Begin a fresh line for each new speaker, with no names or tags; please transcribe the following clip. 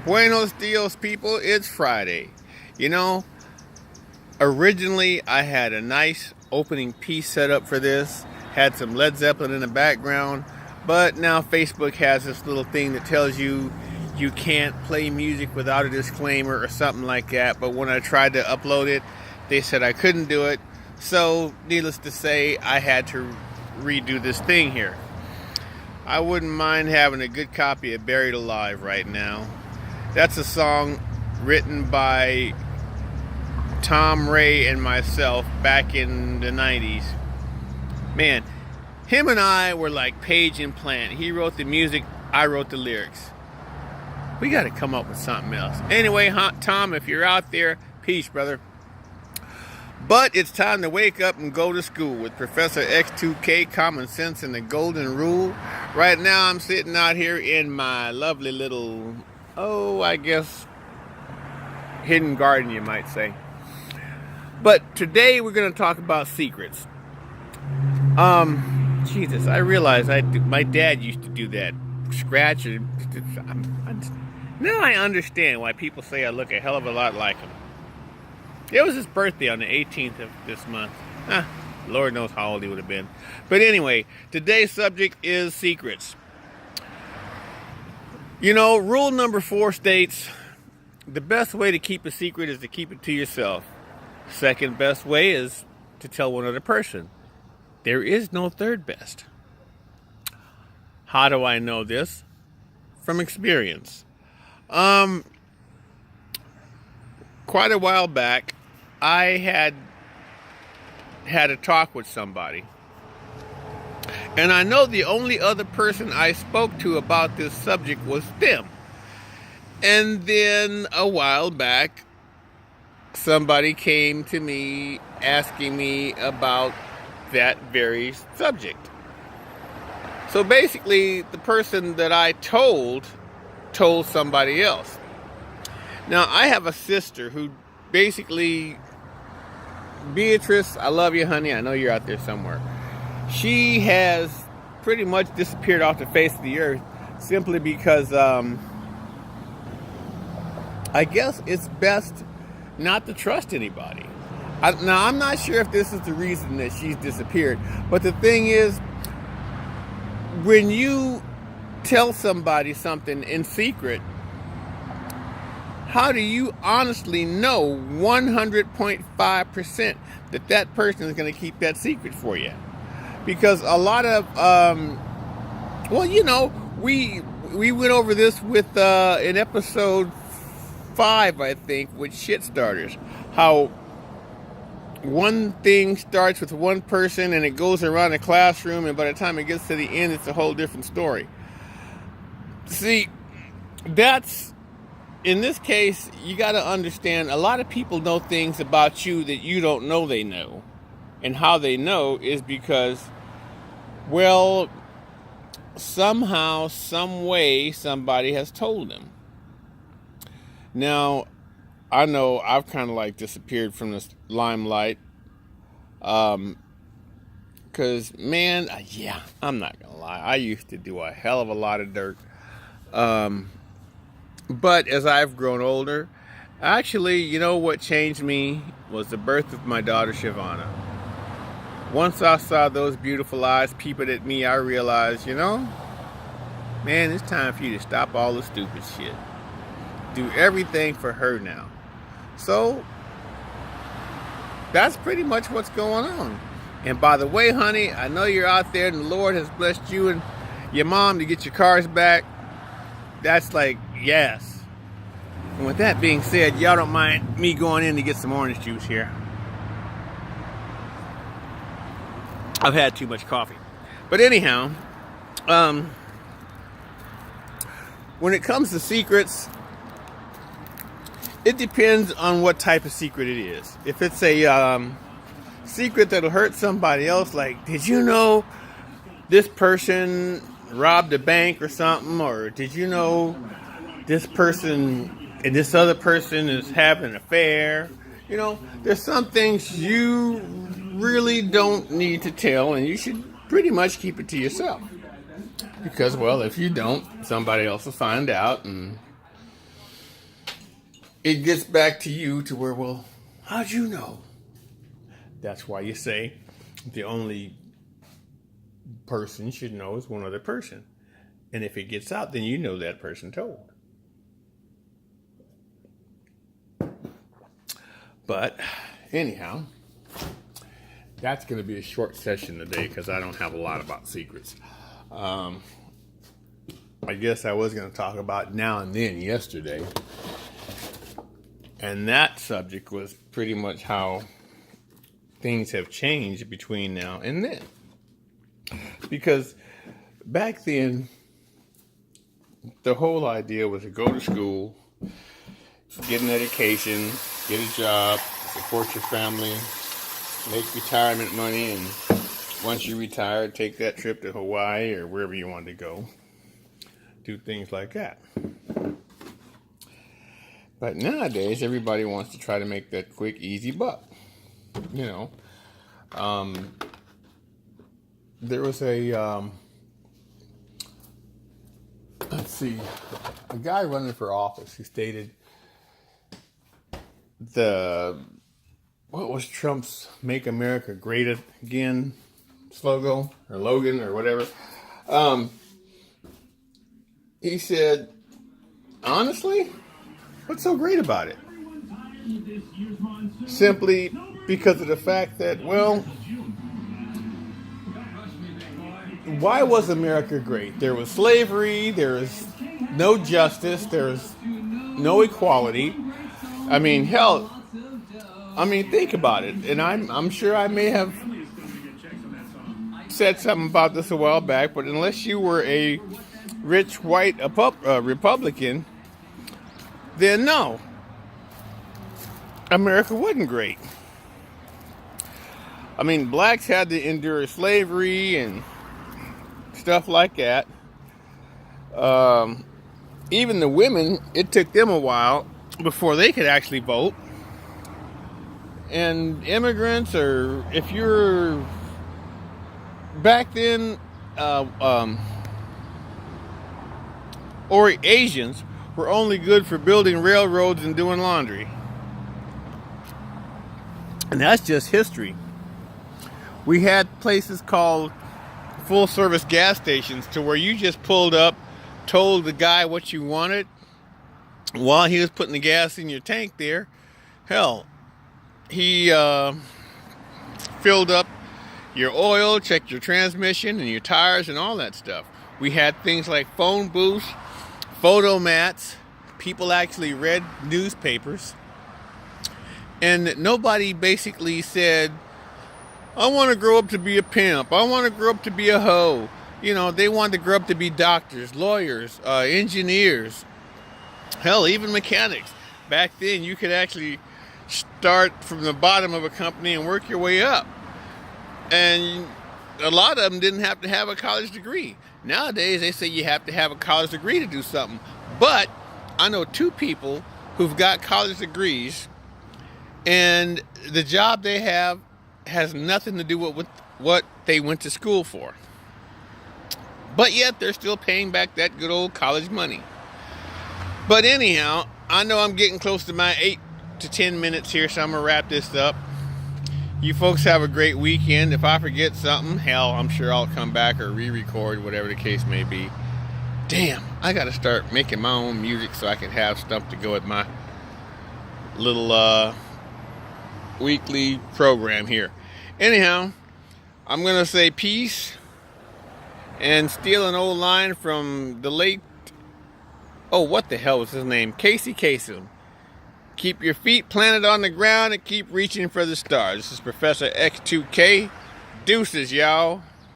Buenos dias, people. It's Friday. You know, originally I had a nice opening piece set up for this, had some Led Zeppelin in the background, but now Facebook has this little thing that tells you you can't play music without a disclaimer or something like that. But when I tried to upload it, they said I couldn't do it. So, needless to say, I had to redo this thing here. I wouldn't mind having a good copy of Buried Alive right now. That's a song written by Tom Ray and myself back in the 90s. Man, him and I were like Page and Plant. He wrote the music, I wrote the lyrics. We got to come up with something else. Anyway, Tom, if you're out there, peace, brother. But it's time to wake up and go to school with Professor X2K, Common Sense and the Golden Rule. Right now I'm sitting out here in my lovely little, I guess, hidden garden, you might say. But today we're going to talk about secrets. Jesus, I realize my dad used to do that. Scratch. Now I understand why people say I look a hell of a lot like him. It was his birthday on the 18th of this month. Lord knows how old he would have been. But anyway, today's subject is secrets. You know, rule number 4 states, the best way to keep a secret is to keep it to yourself. Second best way is to tell one other person. There is no third best. How do I know this? From experience. Quite a while back, I had a talk with somebody. And I know the only other person I spoke to about this subject was them. And then a while back, somebody came to me asking me about that very subject. So basically, the person that I told somebody else. Now, I have a sister who basically, Beatrice, I love you, honey. I know you're out there somewhere. She has pretty much disappeared off the face of the earth simply because I guess it's best not to trust anybody. Now, I'm not sure if this is the reason that she's disappeared, but the thing is, when you tell somebody something in secret, how do you honestly know 100.5% that that person is going to keep that secret for you? Because a lot of, we went over this with in episode 5, I think, with shit starters. How one thing starts with one person and it goes around the classroom, and by the time it gets to the end, it's a whole different story. See, in this case, you got to understand, a lot of people know things about you that you don't know they know. And how they know is because, well, somehow, some way, somebody has told them. Now, I know I've kind of like disappeared from this limelight. Because, man, yeah, I'm not going to lie. I used to do a hell of a lot of dirt. But as I've grown older, actually, you know what changed me was the birth of my daughter, Shavana. Once I saw those beautiful eyes peeping at me, I realized, man, it's time for you to stop all the stupid shit. Do everything for her now. So, that's pretty much what's going on. And by the way, honey, I know you're out there and the Lord has blessed you and your mom to get your cars back. That's like, yes. And with that being said, y'all don't mind me going in to get some orange juice here. I've had too much coffee. But anyhow, when it comes to secrets, it depends on what type of secret it is. If it's a secret that'll hurt somebody else, like, did you know this person robbed a bank or something? Or did you know this person and this other person is having an affair? There's some things you really don't need to tell, and you should pretty much keep it to yourself. Because, well, if you don't, somebody else will find out, and it gets back to you to where, well, how'd you know? That's why you say the only person you should know is one other person. And if it gets out, then you know that person told. But anyhow, that's going to be a short session today because I don't have a lot about secrets. I guess I was going to talk about now and then yesterday. And that subject was pretty much how things have changed between now and then. Because back then, the whole idea was to go to school, get an education, get a job, support your family, make retirement money, and once you retire, take that trip to Hawaii or wherever you wanted to go. Do things like that. But nowadays, everybody wants to try to make that quick, easy buck. You know, there was a, a guy running for office who stated what was Trump's "Make America Great Again" slogan or Logan or whatever. He said, honestly, what's so great about it? Simply because of the fact that, well, why was America great? There was slavery, there was no justice, there was no equality. I mean, hell, think about it. And I'm sure I may have said something about this a while back, but unless you were a rich white Republican, then no, America wasn't great. I mean, blacks had to endure slavery and stuff like that. Even the women, it took them a while before they could actually vote. And immigrants, or if you're back then, or Asians were only good for building railroads and doing laundry. And that's just history. We had places called full service gas stations to where you just pulled up, told the guy what you wanted while he was putting the gas in your tank there. Hell, he filled up your oil, checked your transmission and your tires and all that stuff. We had things like phone booths, photo mats. People actually read newspapers. And nobody basically said, I want to grow up to be a pimp. I want to grow up to be a hoe. You know, they wanted to grow up to be doctors, lawyers, engineers, hell, even mechanics. Back then, you could actually start from the bottom of a company and work your way up. And a lot of them didn't have to have a college degree. Nowadays, they say you have to have a college degree to do something. But I know two people who've got college degrees, and the job they have has nothing to do with what they went to school for. But yet, they're still paying back that good old college money. But anyhow, I know I'm getting close to my 8 to 10 minutes here, so I'm going to wrap this up. You folks have a great weekend. If I forget something, hell, I'm sure I'll come back or re-record, whatever the case may be. Damn, I got to start making my own music so I can have stuff to go with my little weekly program here. Anyhow, I'm going to say peace and steal an old line from the late, what the hell was his name? Casey Kasem. Keep your feet planted on the ground and keep reaching for the stars. This is Professor X2K. Deuces, y'all.